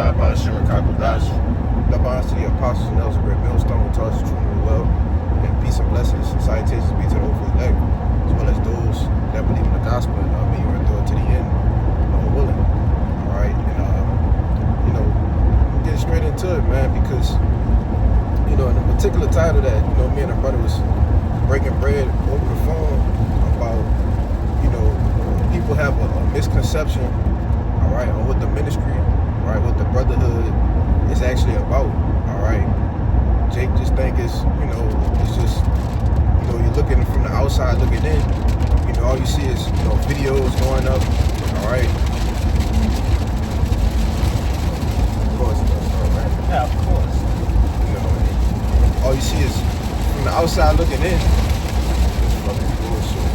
Love honors to the apostles and elders of great millstone, taught us the truth and well, and peace and blessings, salutations be to the hopeful elect, as well as those that believe in the gospel and may you endure to the end, willing. All right, and we'll get straight into it, man, because in the particular title that me and a brother was breaking bread over the phone about, people have a misconception, all right, on what the ministry, all right, what the brotherhood is actually about, all right. Jake just think it's just you're looking from the outside looking in, all you see is videos going up, all right. Of course, right? Yeah, of course. All you see is from the outside looking in. It's fucking bullshit.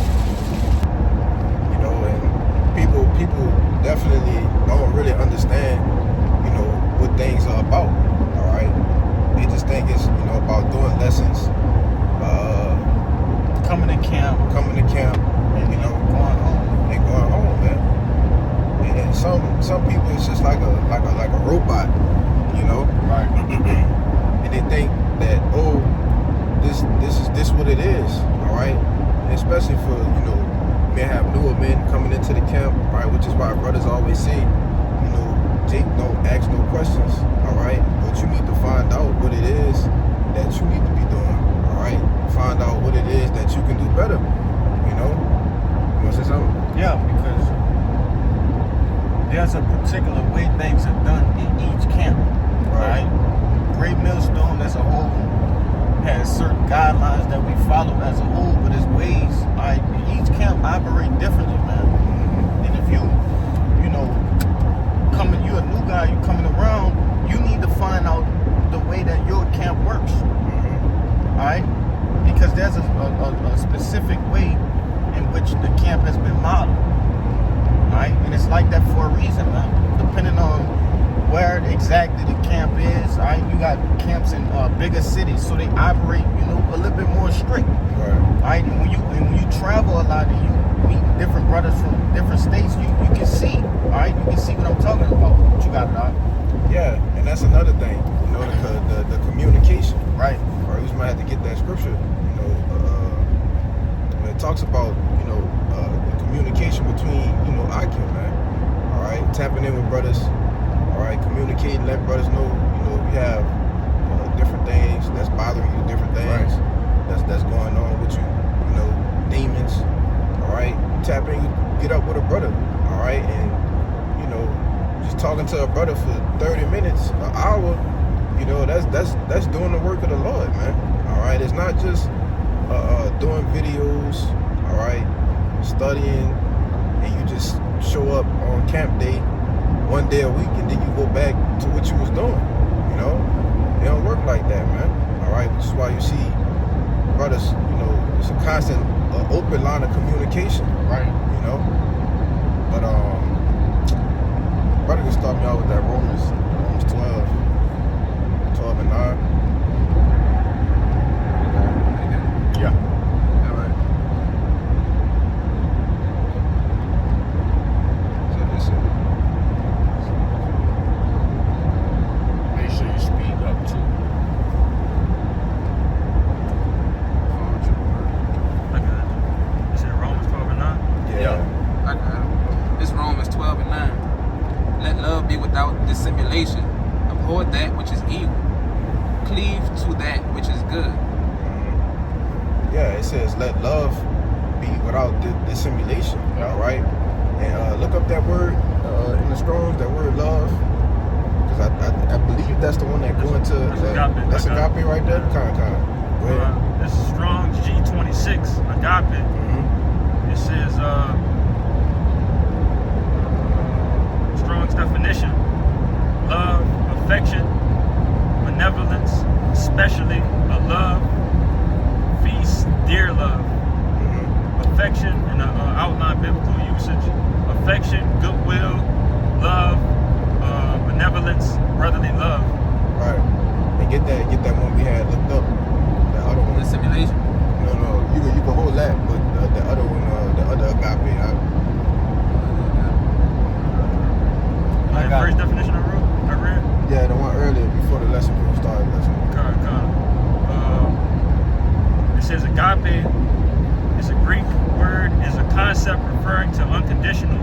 And people definitely don't really understand, what things are about. All right, they just think it's about doing lessons, coming to camp, and going home, man. And some people it's just like a robot, Right. And they think that this what it is, all right. And especially for may have newer men coming into the camp, right? Which is why brothers always say, Jake, don't ask no questions, all right? But you need to find out what it is that you need to be doing, all right? Find out what it is that you can do better, You want to say something? Yeah, because there's a particular way things are done in each camp, right? Great Millstone as a whole has certain guidelines that we follow as a whole, but there's ways, right? Each camp operate differently, man. And if you're a new guy, you coming around, you need to find out the way that your camp works, all right? Because there's a specific way in which the camp has been modeled, all right? And it's like that for a reason, man. Depending on where exactly the camp is, all right? You got camps in bigger cities, so they operate, a little bit more strict, all right? And when you travel a lot and you meet different brothers from different states, you can see, all right? You can see what I'm talking about. What you got, Doc? Yeah, and that's another thing, the communication. Right. Or you might have to get that scripture, when it talks about, the communication between, IQ, man. All right, tapping in with brothers, all right, communicating, let brothers know, you have different things that's bothering you, different things that's going on with you, demons, all right. Tap in, get up with a brother, all right, and just talking to a brother for 30 minutes, an hour, that's doing the work of the Lord, man. All right, it's not just doing videos, all right, studying, and you just show up on camp day one day a week, and then you go back to what you was doing. It don't work like that, man. All right, which is why you see brothers, it's a constant open line of communication, right? But brother can start me out with that Romans 12 and 9. Yeah. All right. So this is. Make sure you speed up too. I got it. You said Romans 12 and 9? Yeah. I got it. It's Romans 12 and 9. Let love be without dissimulation. Abhor that which is evil. Cleave to that which is good. Yeah, it says let love be without dissimulation. All right, and look up that word in the Strong's, that word love, because I believe that's the one that go into that's agape right there. Kind. Go ahead. This is Strong's G26 agape. It says Strong's definition: love, affection, benevolence, especially a love, feast, dear love. Affection in the outline biblical usage: affection, goodwill, love, benevolence, brotherly love. Right. And get that one we had looked up. The other one. Dissimulation. No. You can hold that, but the other one, the other agape. First definition I read. Yeah, the one earlier before the lesson we started lesson. It says agape is a Greek word, is a concept referring to unconditional,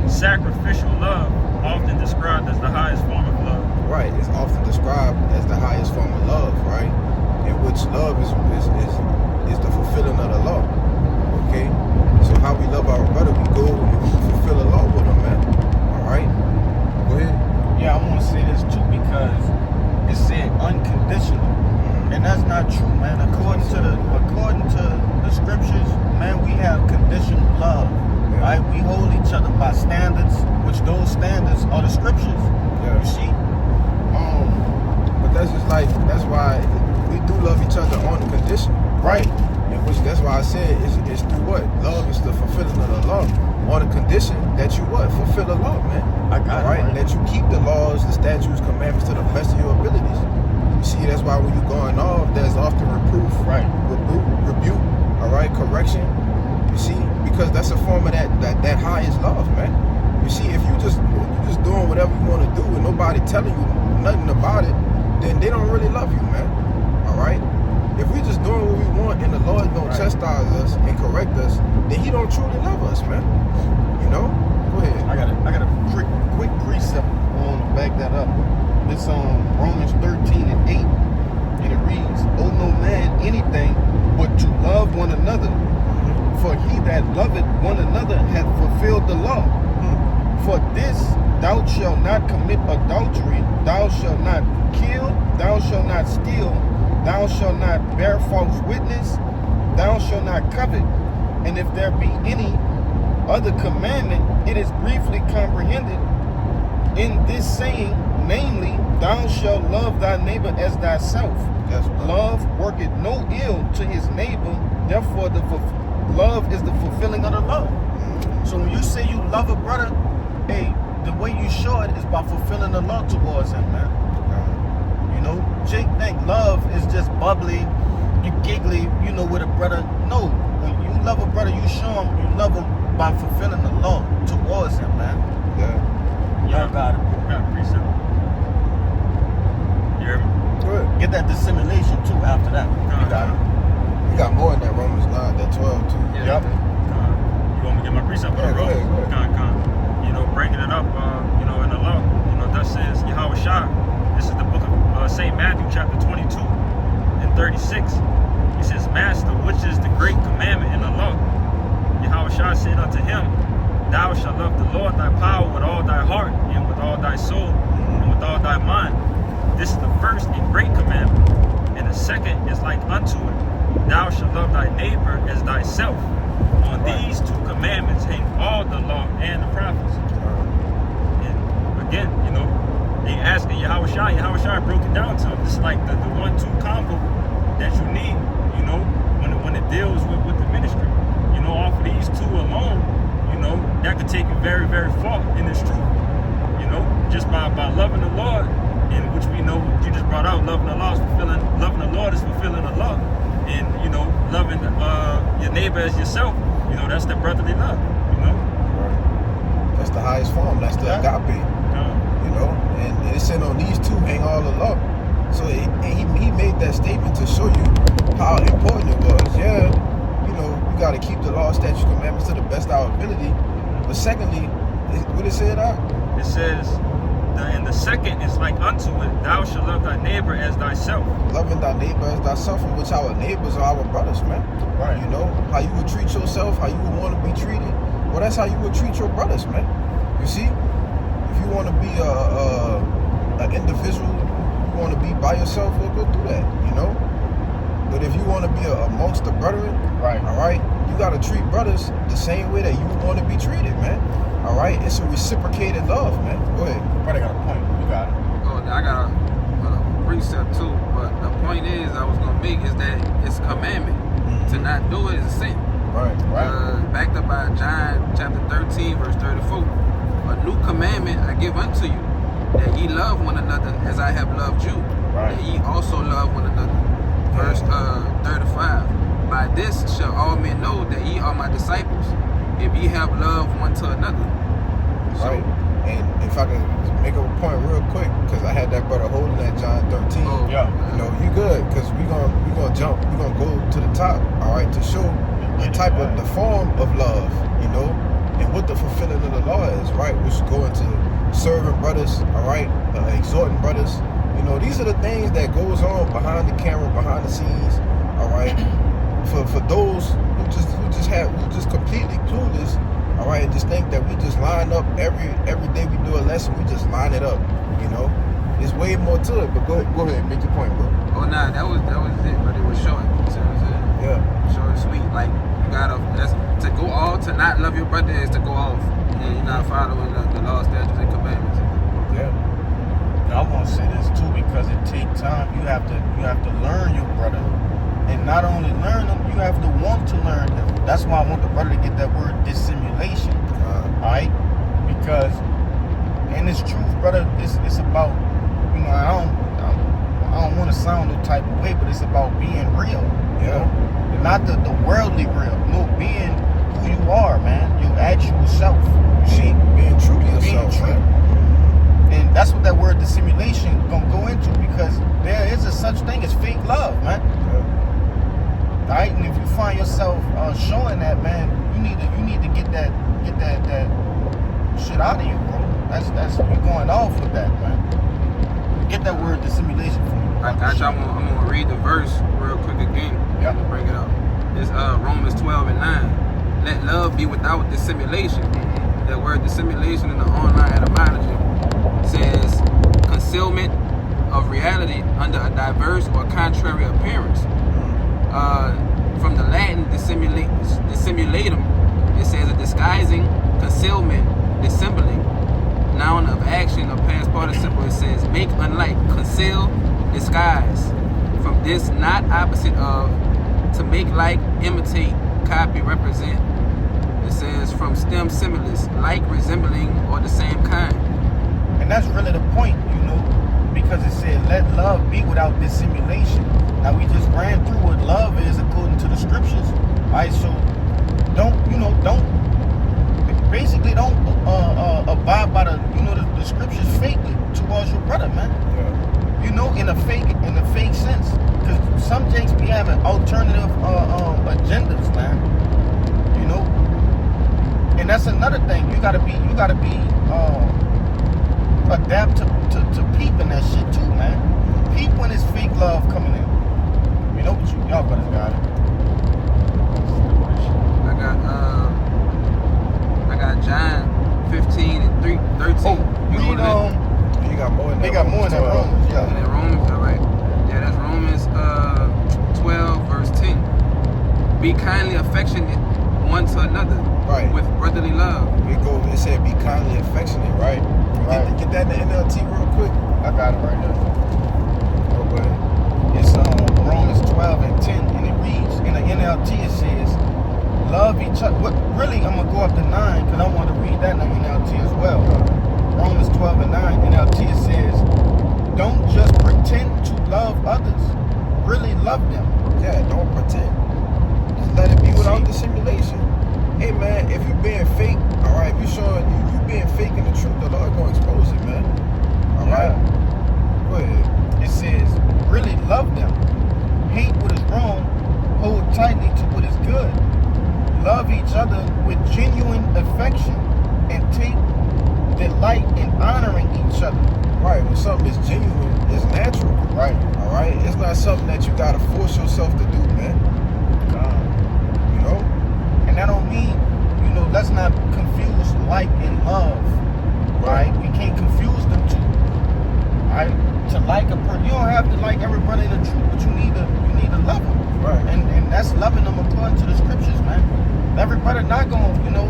sacrificial love, often described as the highest form of love. Right, it's often described as the highest form of love, right? In which love is the fulfilling of the law. Okay? So how we love our brother, we go and we fulfill the law with him, man. Alright? Go ahead. Yeah, I want to say this too because it said unconditional. And that's not true, man. According to the scriptures, man, we have conditional love. Yeah. Right? We hold each other by standards, which those standards are the scriptures. Yeah. You see? But that's just like, that's why we do love each other on condition. Right. And which that's why I said it's through what? Love is the fulfilling of the law. On the condition that you what? Fulfill the law, man. I got it, right? right. That you keep the laws, the statutes, commandments to the best of your abilities. You see, that's why when you're going off, there's often reproof, Right. rebuke, all right, correction. You see, because that's a form of that highest love, man. You see, if you just doing whatever you want to do and nobody telling you nothing about it, then they don't really love you, man. All right. If we just doing what we want and the Lord don't chastise us and correct us, then He don't truly love us, man. You know. Go ahead. I got a quick precept on to back that up. It's Romans 13:8, and it reads, "Owe no man anything but to love one another, for he that loveth one another hath fulfilled the law. For this, thou shalt not commit adultery, thou shalt not kill, thou shalt not steal, thou shalt not bear false witness, thou shalt not covet. And if there be any other commandment, it is briefly comprehended in this saying, namely, thou shalt love thy neighbor as thyself. Yes, brother. Love worketh no ill to his neighbor, therefore love is the fulfilling of the law." So when you say you love a brother, hey, the way you show it is by fulfilling the law towards him, man. You know, Jake think love is just bubbly, you giggly, you know, with a brother. No, when you love a brother, you show him you love him by fulfilling the law towards him, man. Yeah. Y'all got it. Got a precept. You hear me? Good. Get that dissimulation too after that. You got it. You got more in that Romans 9, that 12 too. Yep. You want me to get my precept on Yeah, the go road? ahead, go ahead. You know, bringing it up, you know, in the law, you know, thus says Yahweh Shah. This is the book of St. Matthew, chapter 22 and 36. He says, "Master, which is the great commandment in the law?" Yahweh Shah said unto him, "Thou shalt love the Lord thy power with all thy heart, and with all thy soul, and with all thy mind. This is the first and great commandment. And the second is like unto it. Thou shalt love thy neighbor as thyself. On these two commandments hang all the law and the prophets." And again, you know, they asking Yahweh Shai broke it down to him. This is like the 1-2 combo that you need, you know, when it deals with the ministry. You know, off of these two alone, you know, that could take you very, very far in this truth. You know, just by loving the Lord, in which we know what you just brought out, loving the Lord is fulfilling the law. And, you know, loving your neighbor as yourself, you know, that's the brotherly love, you know. Right. That's the highest form. That's the agape. You know, and it said on these two hang all the law. So he made that statement to show you how important it was. Yeah, you know, you got to keep the law, statutes, commandments to the best of our ability. But secondly, what it said out? It says, and the second is like unto it, thou shalt love thy neighbor as thyself. Loving thy neighbor as thyself, in which our neighbors are our brothers, man. Right. You know, how you would treat yourself, how you would want to be treated. Well, that's how you would treat your brothers, man. You see? If you want to be an individual, you want to be by yourself, well, go do that, you know? But if you want to be amongst the brethren, Right. all right, you got to treat brothers the same way that you would want to be treated, man. All right? It's a reciprocated love, man. Go ahead. Brother got a point. You got it. Oh, I got a precept too, but the point is I was gonna make is that it's a commandment. To not do it is a sin. Right. Backed up by John chapter 13, verse 34. A new commandment I give unto you, that ye love one another as I have loved you. Right. That ye also love one another. Verse 35. By this shall all men know that ye are my disciples, if ye have love one to another. So, Right. And if I can make a point real quick, because I had that Yeah. You know, you good, because we're gonna jump, we're gonna go to the top, all right, to show the form of love, you know, and what the fulfilling of the law is, right? Which is going to serving brothers, all right, exhorting brothers. You know, these are the things that goes on behind the camera, behind the scenes, all right. For those who just completely clueless, all right, and just think that we just line up every day we do a lesson, we just line it up, you know. There's way more to it, but go ahead, make your point, bro. Oh nah, that was it, but it was short. You see what I'm saying? Yeah. Short and sweet. Like you gotta to go off, to not love your brother is to go off. And you're not following the law, statutes, and commandments. Yeah. Now, I want to say this too, because it takes time. You have to learn your brother, and not only learn him, you have to want to learn him. That's why I want the brother to get that word dissimulation. All right, because in this truth, brother, it's about, you know, I don't want to sound no type of way, but it's about being real. You know, not the worldly real. No, being who you are, man. Your actual self. See, being true to yourself. Being true. And that's what that word dissimulation gonna go into, because there is a such thing as fake love, man. Yeah. Right? And if you find yourself showing that, man, you need to get that shit out of you, bro. That's you going off with that, man. Get that word dissimulation from you. I got you. I'm gonna read the verse real quick again. Yeah. To bring it up. It's Romans 12:9. Let love be without dissimulation. That word dissimulation in the online etymology says concealment of reality under a diverse or contrary appearance. From the Latin dissimulatum, it says a disguising, concealment, dissembling. Noun of action or past participle, it says make unlike, conceal, disguise. From this, not opposite of, to make like, imitate, copy, represent. It says from stem similis, like, resembling, or the same kind. And that's really the point, you know, because it said let love be without dissimulation. Now we just ran through what love is according to the scriptures. Alright, so don't abide by the scriptures fakely towards your brother, man. Yeah. You know, in a fake sense. Because some jakes be having alternative agendas, man. You know? And that's another thing. You gotta be adapt to peeping that shit too, man. Peep when it's fake love coming in. You know what y'all brothers got it. I got John 15 and 13. Oh, read You got more in they got more in that Romans, And yeah. then Romans, all right. Yeah, that's Romans 12 verse 10. Be kindly affectionate one to another, Right. with brotherly love. It said be kindly affectionate, right? Right. Get that in the NLT real quick. I got it right there. Oh, go ahead. It's Romans 12 and 10, and it reads, in the NLT it says, love each other. What, really, I'm going to go up to 9, because I want to read that in the NLT as well. Romans 12 and 9, NLT it says, don't just pretend to love others. Really love them. Yeah, don't pretend. Just let it be without dissimulation. Hey, man, if you being fake, all right, if you showing you being fake in the truth, the Lord going to expose it, man. All right? Go ahead. It says, really love them. Hate what is wrong. Hold tightly to what is good. Love each other with genuine affection and take delight in honoring each other. Right, when something is genuine, it's natural. Right. All right? It's not something that you got to force yourself to do, man. You know? And that don't mean, you know, let's not confuse like and love. Right? We can't confuse them two. Right? To like a person, you don't have to like everybody in the truth, but you need to love them. Right. And that's loving them according to the scriptures, man. Everybody not gonna, you know,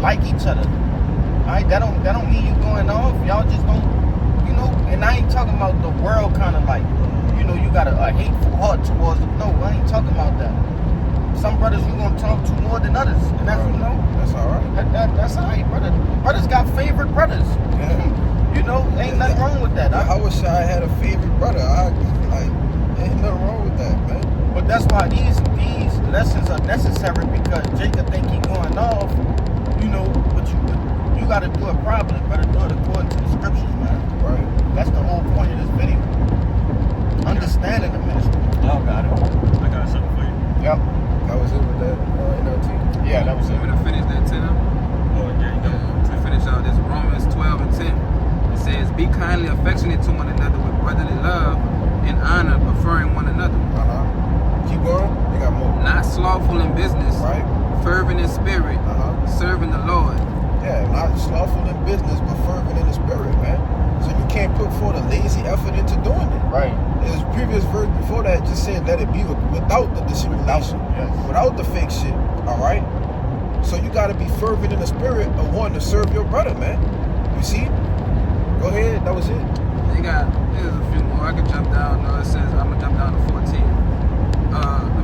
like each other. Alright, that don't mean you going off. Y'all just don't, you know. And I ain't talking about the world kind of like, you know, you got a hateful heart towards them. No, I ain't talking about that. Some brothers you gonna talk to more than others, and that's, you know, That's all right. that's alright, brother. Brothers got favorite brothers. Yeah. You know, ain't nothing wrong with that. I wish I had a favorite brother. Ain't nothing wrong with that, man. But that's why these lessons are necessary, because Jacob think he going off, you know, but you got to do it properly, better do it according to the scriptures, man. Right. That's the whole point of this video. business, right? fervent in spirit, serving the Lord. Yeah, not slothful in business, but fervent in the spirit, man. So you can't put forth a lazy effort into doing it. Right. There's previous verse before that just said let it be without the dissimulation, without the fake shit. All right. So you got to be fervent in the spirit of wanting to serve your brother, man. You see? Go ahead. That was it. There's a few more. I could jump down. No, it says I'm gonna jump down to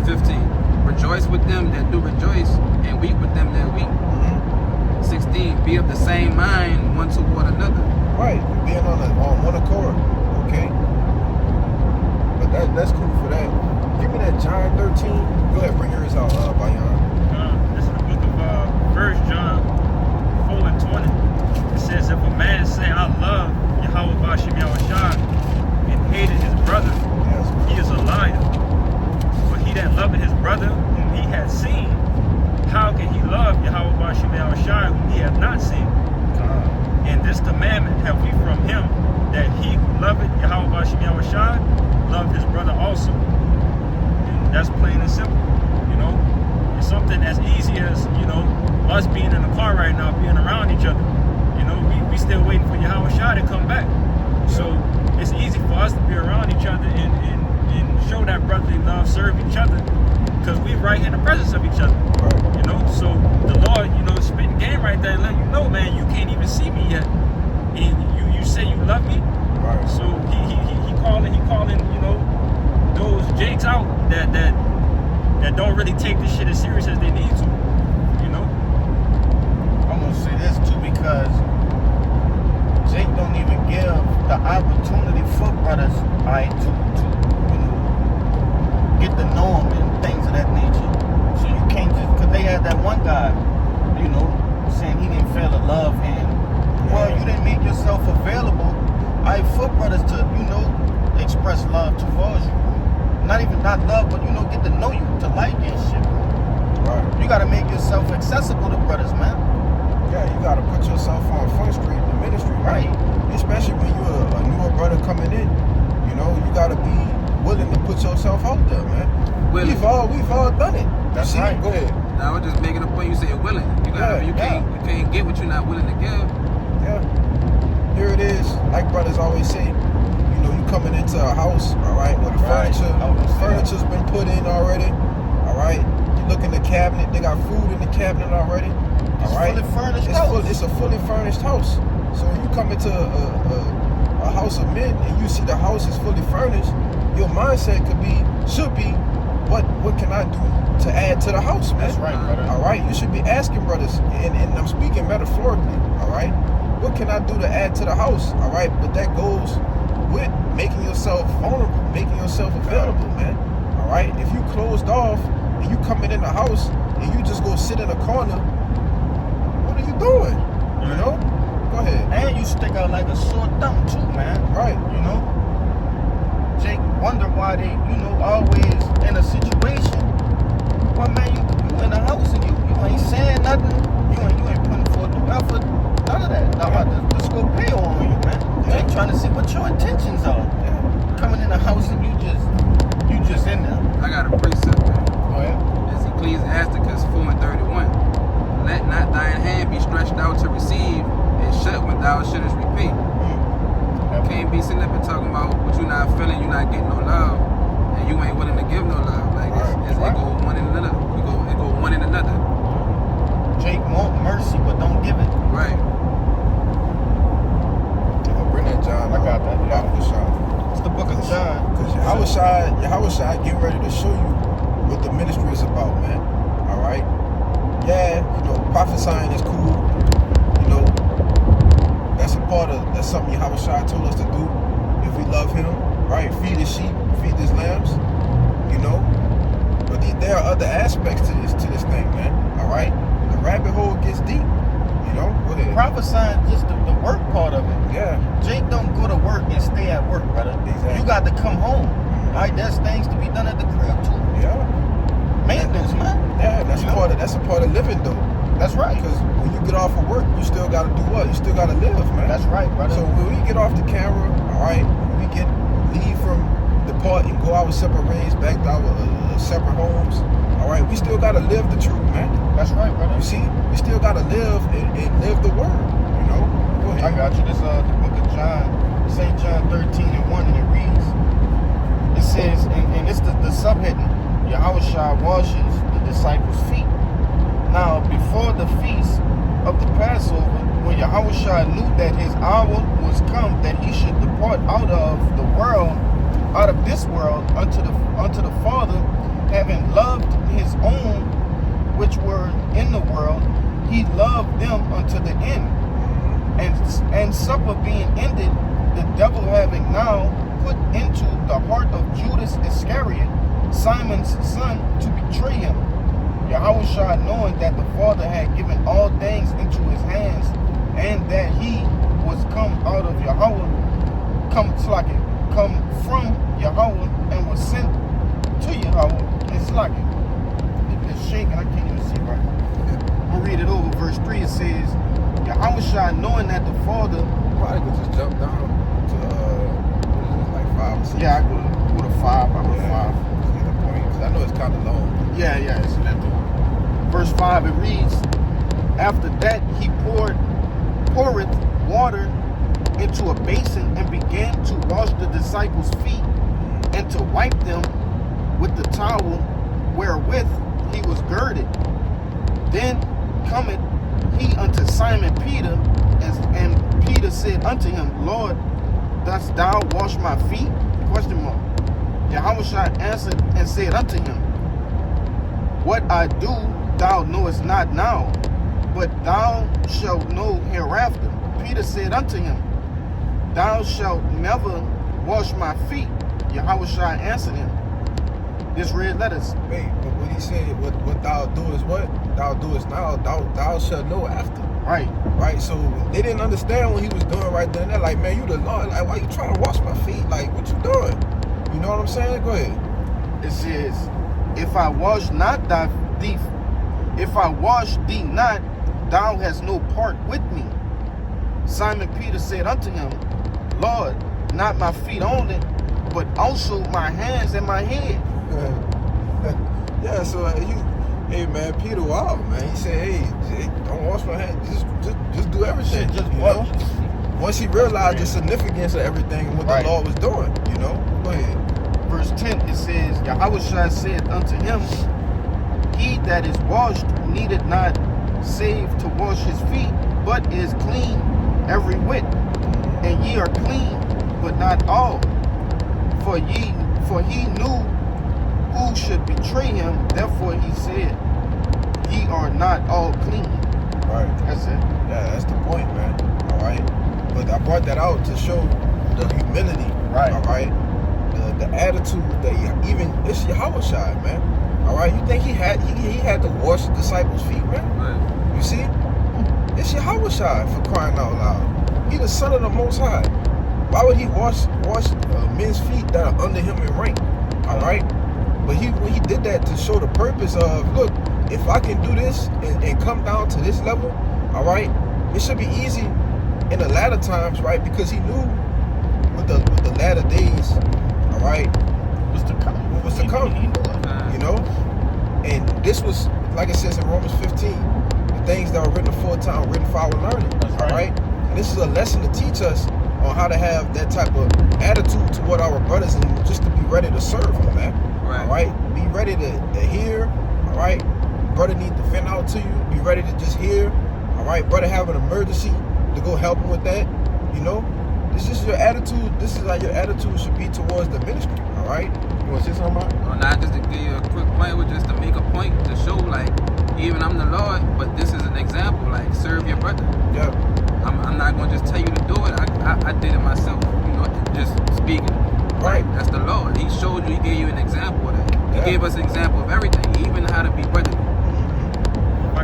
15. Rejoice with them that do rejoice, and weep with them that weep. 16. Be of the same mind one toward another. Right. Being on one accord. Okay. But that's cool for that. Give me that John 13. Go ahead, bring yours out, Bayan. This is the book of 1 John 4 and 20. It says, if a man say, I love Yahweh Bashim Yahushua and hated his brother, he is a liar. For he that loveth his brother whom he hath seen, how can he love Yahweh Bashim Yahushua whom he hath not seen? And this commandment have we from him, that he who loveth Yahweh Bashim Yahushua love his brother also. And that's plain and simple. You know, it's something as easy as, you know, us being in the car right now, being around each other. You know, we still waiting for Yahushua to come back. So it's easy for us to be around each other and show that brotherly love, serve each other, because we right in the presence of each other. Right. You know, so the Lord, you know, spitting game right there and letting you know, man, you can't even see me yet. And you say you love me. Right. So he calling, you know, those jakes out that don't really take this shit as serious as they need to. You know? I'm gonna say this too, because Jake don't even give the opportunity for brothers, right, to you know, get to know him and things of that nature. So you can't just, because they had that one guy, you know, saying he didn't fail to love him. Well, you didn't make yourself available, right, for brothers to, you know, express love towards you. Not love, but, you know, get to know you, to like you and shit. Right. You gotta make yourself accessible to brothers, man. Yeah, you gotta put yourself on Front Street in the ministry, right? Especially when you're a newer brother coming in. You know, you gotta be willing to put yourself out there, man. Willing. We've all done it. That's See? right. Go ahead. Now I was just making a point. You said willing. You can't get what you're not willing to give. Yeah. Here it is. Like brothers always say, you know, you coming into a house, all right, where the furniture's been put in already, all right. You look in the cabinet, they got food in the cabinet already, all right. Fully furnished house. It's a fully furnished house. So when you come into a house of men and you see the house is fully furnished, your mindset should be, what can I do to add to the house, man? That's right, brother. All right, you should be asking brothers, and I'm speaking metaphorically, all right? What can I do to add to the house, all right? But that goes with making yourself vulnerable, making yourself available, man, all right? If you closed off and you coming in the house and you just go sit in a corner, what are you doing, you know? Go ahead. And you stick out like a sore thumb too, man. Right. You know? Jake wonder why they, you know, always in a situation. Well, man, you in the house and you ain't saying nothing. You ain't putting forth no effort. None of that. Now about the Scorpio on you, man. Jake trying to see what your intentions are. Coming in the house and you just in there. I got a precept. Go ahead. It's Ecclesiasticus 4:31. Let not thine hand be stretched out to receive, and shut when thou shouldest repay. Can't be sitting up and talking about what you're not feeling, you're not getting no love, and you ain't willing to give no love. Like it goes one in another. It go one in another. Jake want mercy, but don't give it. Right. Bring that John. I got that. Yeah. It's the book of John. Because Yahushua getting ready to show you what the ministry is about, man. All right? Yeah, you know, prophesying is cool. You know, that's something Yahushua told us to do if we love him, right? Feed his sheep, feed his lambs, you know. But there are other aspects to this thing, man. All right? The rabbit hole gets deep, you know. Go ahead. Prophesying just the work part of it. Yeah. Jake don't go to work and stay at work, brother. Exactly. You got to come home. All right, there's things to be done at the crib too. Yeah. Maintenance, man. Yeah, that's a part of living, though. That's right. Because when you get off of work, you still got to do what? You still got to live, man. That's right, brother. So when we get off the camera, all right, we leave from the part and go our separate ways back to our separate homes, all right, we still gotta live the truth, man. That's right, brother. You see, we still gotta live and live the word. You know. Go ahead. I got you. This the book of John, St. John 13:1, and it reads. It says, and it's the subheading. Yahushua washes the disciples' feet. Now, before the feast of the Passover, when Yahushua knew that his hour was come, that he should depart out of the world, out of this world, unto the Father, having loved his own which were in the world, he loved them unto the end. And supper being ended, the devil having now put into the heart of Judas Iscariot, Simon's son, to betray him. Yahushua, knowing that the Father had given all things into his hands, and that he was come out of Yahweh, come from Yahweh, and was sent to Yahweh. It's like it's shaking, I can't even see right. I'll read it over. Verse 3, it says, Yahushua, knowing that the Father, Probably could just jump down to what is it, like 5 or 6. yeah, I go to 5. I go to 5. Get the point, 'cause I know it's kind of long. Yeah, it's lengthy. Verse 5, it reads, after that he poureth water into a basin and began to wash the disciples' feet and to wipe them with the towel wherewith he was girded. Then cometh he unto Simon Peter, and Peter said unto him, Lord, dost thou wash my feet? Question mark. Yahushua answered and said unto him, what I do thou knowest not now, but thou shalt know hereafter. Peter said unto him, thou shalt never wash my feet. Yahushua answered him. This red letters. Wait, but what he said, what thou doest, what thou doest now, thou shalt know after. Right. Right, so they didn't understand what he was doing right then. They're like, man, you the Lord. Like, why you trying to wash my feet? Like, what you doing? You know what I'm saying? Go ahead. It says, if I wash thee not, thou hast no part with me. Simon Peter said unto him, Lord, not my feet only, but also my hands and my head. Yeah, so hey man, Peter, wow, man. He said, hey, don't wash my hands. Just do everything. Just you wash. know? Once he realized the significance of everything and what Right. the Lord was doing, you know. Go ahead. Verse 10, it says, Yahushua said unto him, he that is washed needed not save to wash his feet, but is clean every whit. And ye are clean, but not all. For he knew who should betray him, therefore he said, ye are not all clean. Right. That's it. Yeah, that's the point, man. All right. But I brought that out to show the humility. Right. All right. The attitude that even it's Yahushua, man. All right. You think he had to wash the disciples' feet, man? Right. You see, it's Yahushua for crying out loud. He the Son of the Most High. Why would he wash men's feet that are under him in rank? All right. But when he did that to show the purpose of, look, if I can do this and come down to this level, all right, it should be easy in the latter times, right? Because he knew with the latter days, all right, what was to come, you know? And this was, like it says in Romans 15, the things that were written aforetime, written for our learning, all right? And this is a lesson to teach us on how to have that type of attitude toward our brothers and just to be ready to serve them, man. Right. All right? Be ready to hear, all right? Brother need to vent out to you. Be ready to just hear, all right? Brother have an emergency to go help him with that, you know? This is your attitude. This is how your attitude should be towards the ministry, all right? You want to say something about it? Well, not just to give you a quick point, but just to make a point to show, like, even I'm the Lord, but this is an example, like, serve your brother. Yeah. I'm not going to just tell you to do it. I did it myself, you know, just speaking. Right. That's the Lord. He showed you, he gave you an example of that. He gave us an example of everything, even how to be brotherly.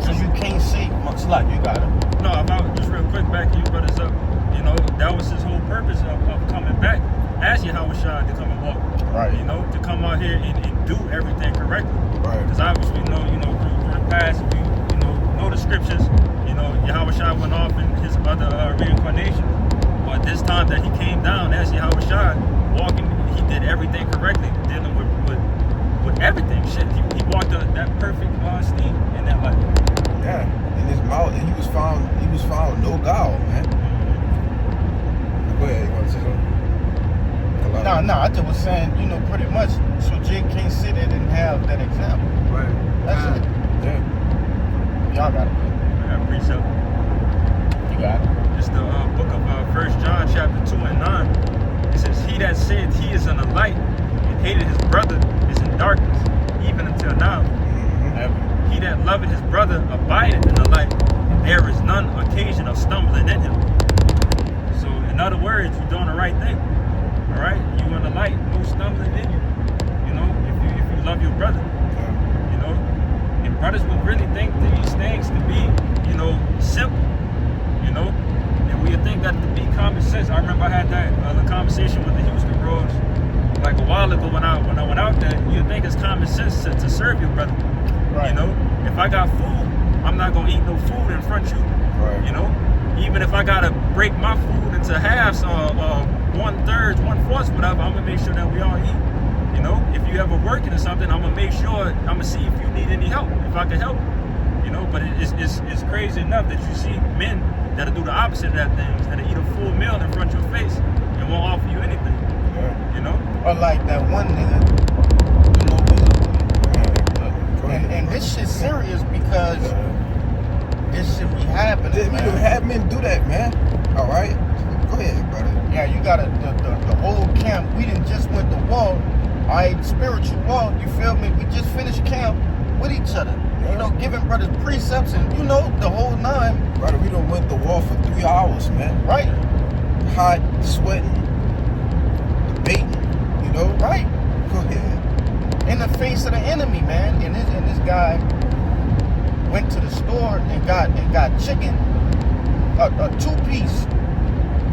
So you can't say much like you got it. No, about just real quick back to you brothers up. You know, that was his whole purpose of coming back as Yahushua to come and walk. Right. You know, to come out here and do everything correctly. Right. Because obviously, through the past, we know the scriptures. You know, Yahushua went off in his other reincarnation. But this time that he came down as Yahushua, walking, he did everything correctly, dealing with everything. Shit, he walked that perfect found no guile, man. Go ahead, you want to say something? No, I just was saying, you know, pretty much, so Jay can't sit there and have that example. Right. That's it. Yeah. Y'all got it. I got precept. You got it. It's the book of 1 John chapter 2 and 9. It says, he that said he is in the light and hated his brother is in darkness, even until now. Mm-hmm. He that loveth his brother abideth in the light, and there is none occasion of stumbling in him. So, in other words, you're doing the right thing. All right? You in the light, no stumbling in you. You know, if you love your brother. Yeah. You know, and brothers would really think these things to be, you know, simple. You know, and we would think that to be common sense. I remember I had that conversation with the Houston Bros like a while ago when I went out there. You'd think it's common sense to serve your brother. Right. You know, if I got food, I'm not gonna eat no food in front of you. Right. You know, even if I gotta break my food into halves or 1/3, 1/4, whatever, I'm gonna make sure that we all eat. You know, if you ever working or something, I'm gonna make sure, I'm gonna see if you need any help, if I can help. You know, but it's crazy enough that you see men that'll do the opposite of that things, that'll eat a full meal in front of your face and won't offer you anything. Yeah. You know? Or like that one nigga, you know, Go ahead. and this shit's serious because this shit be happening, We man. don't have men do that, man. All right? Go ahead, brother. Yeah, you got the whole camp. We done just went to war. All right, spiritual war. You feel me? We just finished camp with each other. Yeah. You know, giving brothers precepts and, you know, the whole nine. Brother, we done went to war for 3 hours, man. Right, Hot, sweating, debating, you know? right. Go ahead. In the face of the enemy, man. And this guy went to the store and got chicken, a 2-piece,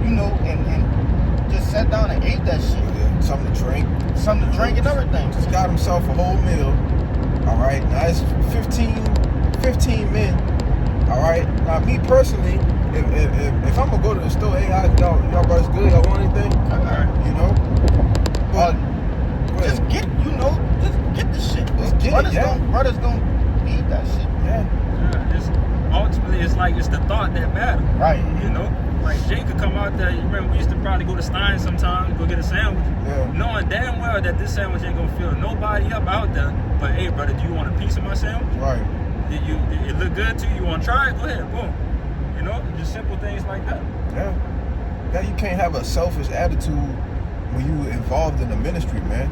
you know, and just sat down and ate that shit. Yeah, something to drink. Something to drink and everything. Just got himself a whole meal. All right. Now it's 15 men. All right. Now me personally, if I'm gonna go to the store, hey, y'all brothers good? Y'all want anything? You know. But Just get, you know, just get the shit. Just get it, yeah. Brothers don't eat that shit. yeah. Ultimately, it's the thought that matters. Right. You know? Like Jay could come out there, you remember we used to probably go to Stein sometimes, go get a sandwich. Yeah. Knowing damn well that this sandwich ain't gonna fill nobody up out there. But hey brother, do you want a piece of my sandwich? Right. It look good to you? You wanna try it? Go ahead, boom. You know, just simple things like that. Yeah. Yeah. You can't have a selfish attitude when you involved in the ministry, man.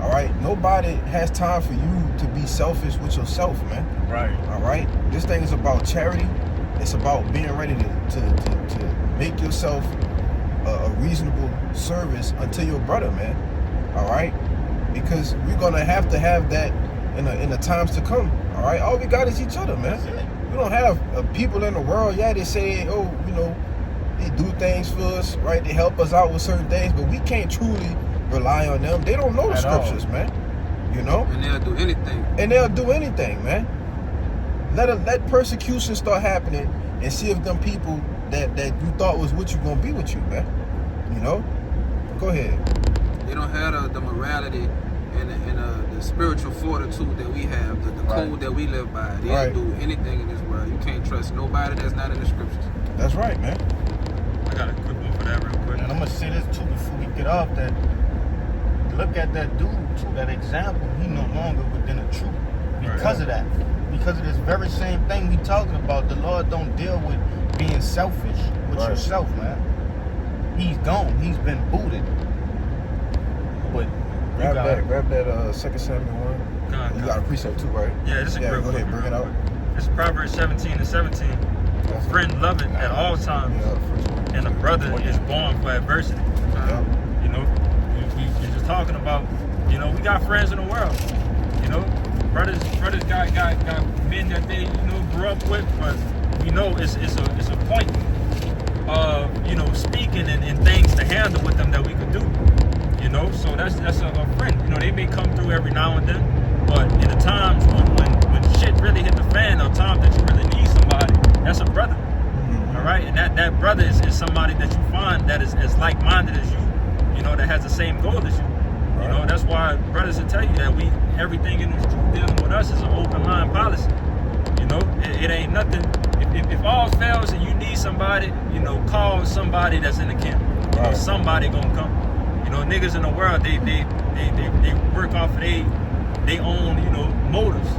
All right. Nobody has time for you to be selfish with yourself, man. Right. All right. This thing is about charity. It's about being ready to make yourself a reasonable service unto your brother, man. All right. Because we're gonna have to have that in the times to come. All right. All we got is each other, man. We don't have people in the world. Yeah, they say, oh, you know, they do things for us, right? They help us out with certain things, but we can't truly rely on them. They don't know the At all. scriptures, man. You know. And they'll do anything. And they'll do anything, man. Let persecution start happening and see if them people that you thought was with you gonna be with you, man. You know? Go ahead. They don't have the morality and the spiritual fortitude that we have, the Right. code that we live by. They'll Right. do anything in this world. You can't trust nobody that's not in the scriptures. That's right, man. I got a quick one for that real quick. And I'm gonna say this too before we get off, that look at that dude too, that example. He no longer within the truth because of that. Because of this very same thing we talking about. The Lord don't deal with being selfish with Right. yourself, man. He's gone. He's been booted. But Grab that 2 Samuel 1. Con, You con. got a precept too, right? Yeah, this is Yeah, real go quick. ahead, bring it out. It's Proverbs 17:17. A friend loveth at all times, Yeah, the first one. and a brother is born for adversity. Yeah. You know, we're just talking about, you know, we got friends in the world. You know, brothers got men that they, you know, grew up with, but we know it's a point of, you know, speaking and things to handle with them that we could do. You know, so that's a friend. You know, they may come through every now and then, but in the times when shit really hit the fan, or times that you really need somebody, that's a brother. Mhm. All right, and that brother is somebody that you find that is as like-minded as you know, that has the same goal as you. You know, that's why brothers will tell you that everything in this truth dealing with us is an open line policy. You know, it ain't nothing. If if all fails and you need somebody, you know, call somebody that's in the camp. You know, Right. somebody gonna come. You know, niggas in the world, they work off of they own, you know, motives.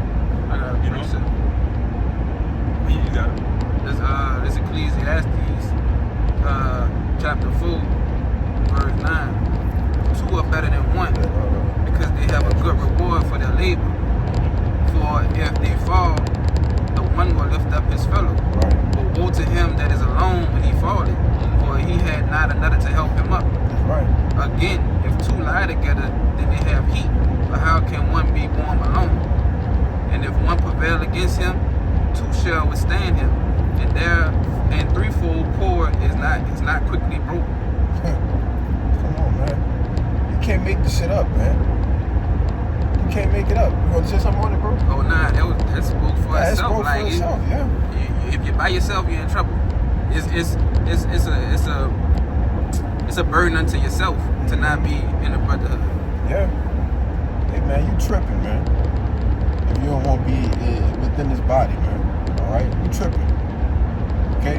I got a You know? precept. You got it. This Ecclesiastes chapter 4, verse 9. Two are better than one, because they have a good reward for their labor. For if they fall, the one will lift up his fellow. Right. But woe to him that is alone when he falleth, for he had not another to help him up. That's right. Again, if two lie together, then they have heat. But how can one be warm alone? And if one prevail against him, two shall withstand him. And threefold cord is not quickly broken. Come on, man. You can't make this shit up, man. You can't make it up. You want to say something on it, bro? Oh nah, that spoke for That itself. spoke Like for itself, yeah. if you're by yourself, you're in trouble. It's a burden unto yourself to not be in a brotherhood. Yeah. Hey, man, you tripping, man. If you don't want to be within this body, man. All right? You tripping. Okay?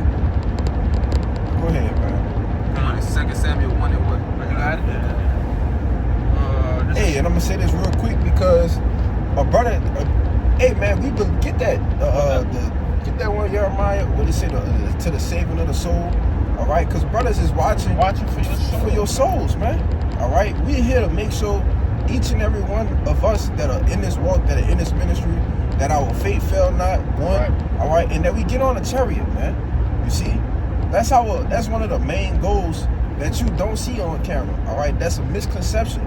Go ahead, man. Come on, it's 2 Samuel 1 and what? You got it? Hey, and I'm going to say this real quick because a brother... hey, man, we could get that. Get that one, Jeremiah, what is it? To the saving of the soul. All right? Because brothers is watching for your soul. for your souls, man. All right, we're here to make sure each and every one of us that are in this walk, that are in this ministry, that our faith fail not, one. Right. All right, and that we get on a chariot, man. You see, that's one of the main goals that you don't see on camera. All right, that's a misconception.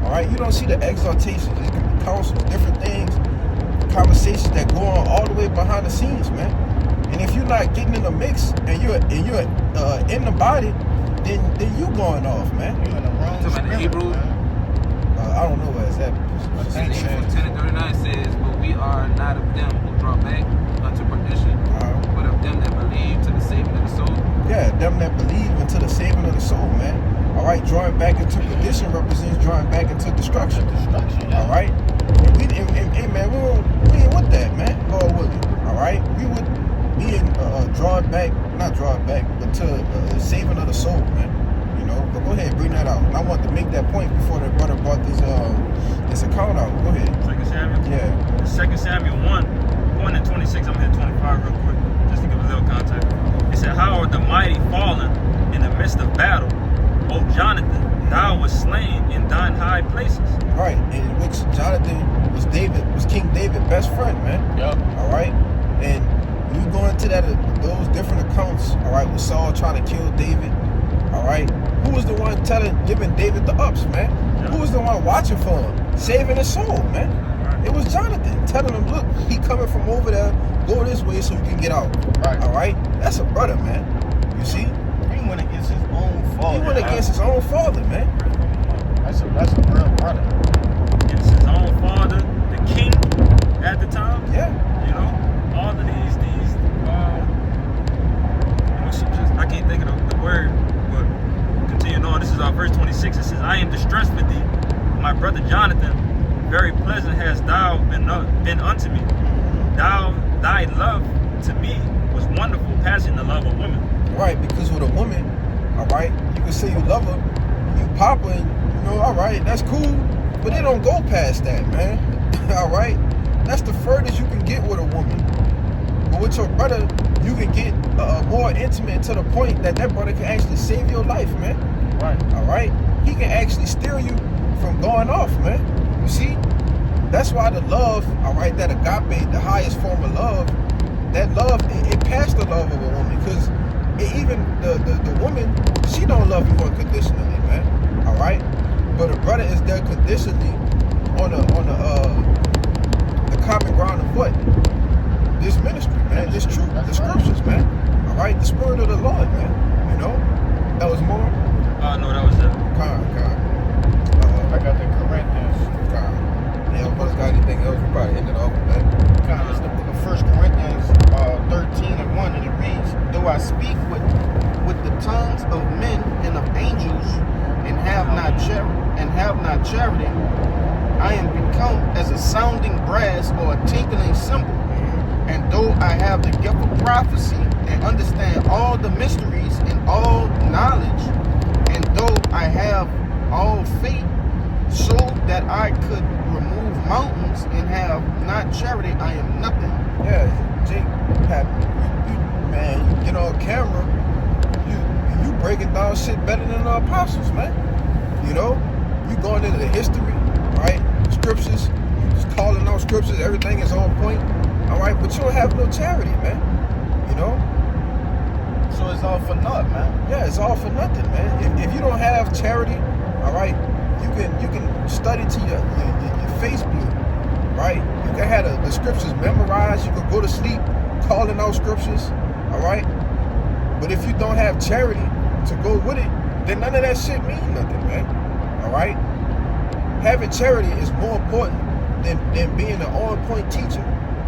All right, you don't see the exaltations, it can be counsels, different things, conversations that go on all the way behind the scenes, man. And if you're not getting in the mix and you're in the body, then you going off, man. You're in the wrong Talking about the spirit, Hebrew? man. I don't know where it's at. Hebrews 10 and 39 says, but we are not of them who draw back unto perdition, but of them that believe to the saving of the soul. Yeah, them that believe into the saving of the soul, man. All right, drawing back into perdition represents drawing back into destruction. Yeah. All right, and man, we ain't with that, man. Lord willing. All right, we would be in not drawing back, but to saving of the soul, man. You know, but go ahead, bring that out. And I wanted to make that point before the brother brought this account out. Go ahead. 2 Samuel? Yeah. 2 Samuel 1 and 26, I'm going to hit 25 real quick, just to give a little context. It said, how are the mighty fallen in the midst of battle? O Jonathan, thou was slain in thine high places. Right, in which Jonathan was King David's best friend, man. Yep. All right, and when you go into those different accounts, all right, with Saul trying to kill David, all right, who was the one giving David the ups, man? Yeah. Who was the one watching for him, saving his soul, man? Right. It was Jonathan telling him, look, he coming from over there, go this way so you can get out. Right. All right, that's a brother, man. You see, He went against his own father. he went against his own father, man. That's a real brother. Against his own father, the king at the time. Yeah. You know, all of these you know, I can't think of the word, but continuing on, this is our verse 26. It says, I am distressed with thee, my brother Jonathan. Very pleasant hast thou been unto me. Thy love to me was wonderful, passing the love of women. Right, because with a woman, all right, you can say you love her, you pop her, and, you know, all right, that's cool, but it don't go past that, man. All right, that's the furthest you can get with a woman. But with your brother, you can get more intimate to the point that brother can actually save your life, man. Right. All right, he can actually steer you from going off, man. You see, that's why the love, all right, that agape, the highest form of love, that love, it passed the love of a woman, because even the woman, she don't love you unconditionally, man. All right, but a brother is there conditionally on the common ground of what? This ministry, man. This truth, the scriptures, man. All right, the spirit of the Lord, man. You know, that was more. No, that was it. I got the Corinthians. Yeah, brothers got anything else? We probably ended off with that. It's the book of 1 Corinthians 13 and 1, and it reads, though I speak with the tongues of men and of angels, and have not charity, I am become as a sounding brass or a tinkling cymbal. And though I have the gift of prophecy and understand all the mysteries and all knowledge, and though I have all faith so that I could remove mountains and have not charity, I am nothing. Yeah, Jake, man, you get on camera, you breaking down shit better than the apostles, man. You know, you going into the history, right? Scriptures, you just calling out scriptures, everything is on point, all right? But you don't have no charity, man. You know? So it's all for naught, man. Yeah, it's all for nothing, man. If you don't have charity, all right, you can study to your face blue, right? You can have the scriptures memorized. You can go to sleep calling out scriptures, all right? But if you don't have charity to go with it, then none of that shit mean nothing, man. All right? Having charity is more important than being an on-point teacher,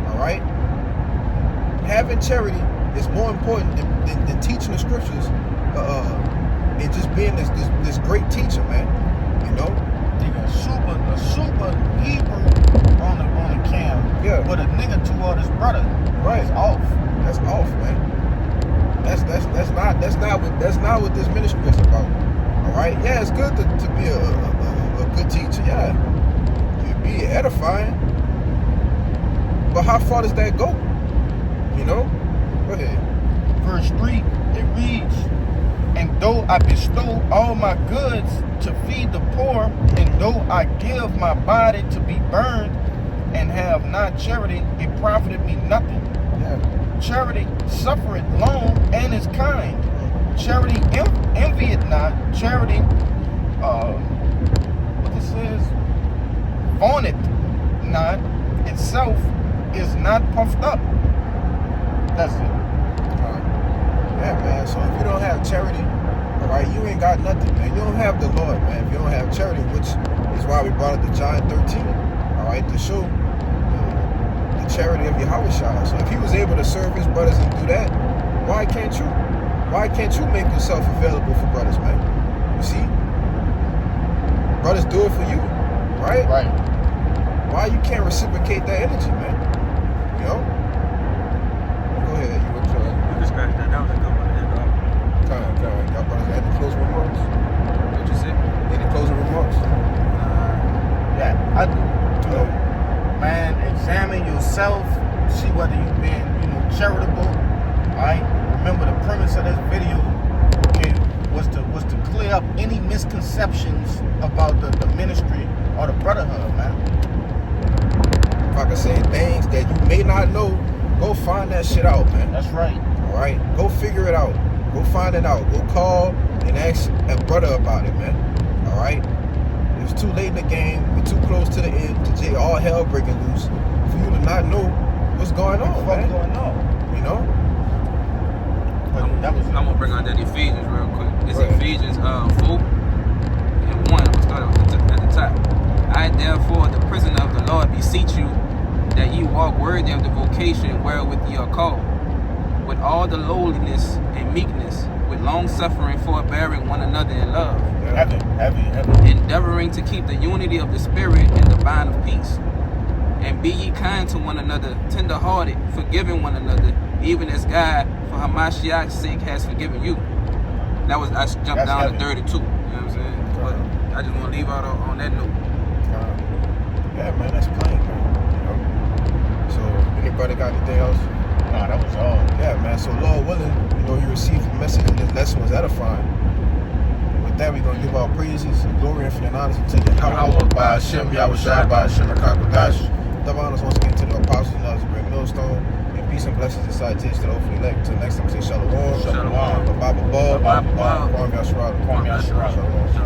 all right? Having charity is more important than teaching the scriptures and just being this great teacher, man. You know? Nigga, a super Hebrew on the cam. Yeah. But a nigga toward his brother. Right. It's off. That's off, man. That's not what this ministry is about. All right? Yeah, it's good to be a good teacher. Yeah. You be edifying. But how far does that go? You know? Go ahead. Verse 3, it reads, and though I bestow all my goods to feed the poor, and though I give my body to be burned, and have not charity, it profited me nothing. Yeah. Charity suffereth long and is kind. Charity envieth not. Charity, what it says, vaunteth not. Itself is not puffed up. That's it. Yeah, man. So if you don't have charity, all right, you ain't got nothing, man. You don't have the Lord, man. If you don't have charity, which is why we brought up the John 13, all right, to show the charity of Yahweh. So if he was able to serve his brothers and do that, why can't you? Why can't you make yourself available for brothers, man? You see? Brothers do it for you, right? Right. Why you can't reciprocate that energy, man? You know? Go ahead, you want to You can scratch that. That was a good one to end off. Y'all brothers got any closing remarks? What you say? Any closing remarks? Yeah, I do. Man, examine yourself, see whether you've been, charitable. Alright? Remember the premise of this video, okay, was to clear up any misconceptions about the ministry or the brotherhood, man. If I can say things that you may not know, go find that shit out, man. That's right. Alright? Go figure it out. Go find it out. Go call and ask a brother about it, man. Alright? It was too late in the game. We're too close to the end. To all hell breaking loose. For you to not know what's going on, man. What's going on? You know? I'm gonna bring out that Ephesians real quick. It's Right. Ephesians 4 and 1. I'm gonna start at the top. I therefore, the prisoner of the Lord, beseech you that ye walk worthy of the vocation wherewith ye are called, with all the lowliness and meekness, with long suffering, forbearing one another in love, Heavy. endeavoring to keep the unity of the Spirit in the bond of peace. And be ye kind to one another, tender-hearted, forgiving one another, even as God, for Hamashiach's sake, has forgiven you. That was, I jumped down to 32. You know what I'm saying? But I just want to leave out on that note. Yeah, man, that's plain, man. You know? So, anybody got anything else? Nah, that was all. Yeah, man. So, Lord willing, you received the message and this lesson was edifying. With that, we're going to give our praises and glory and honors to Yahweh by Hashem, Yahweh Shai by Hashem, Akakodash. Double honors once again to the apostles and others, great millstone, and peace and blessings inside to the hopefully elect. Until next time, say Shalom. Shalom. Baba Ball. Baba Ball. Kwame Yashara. Kwame Yashara. Shalom.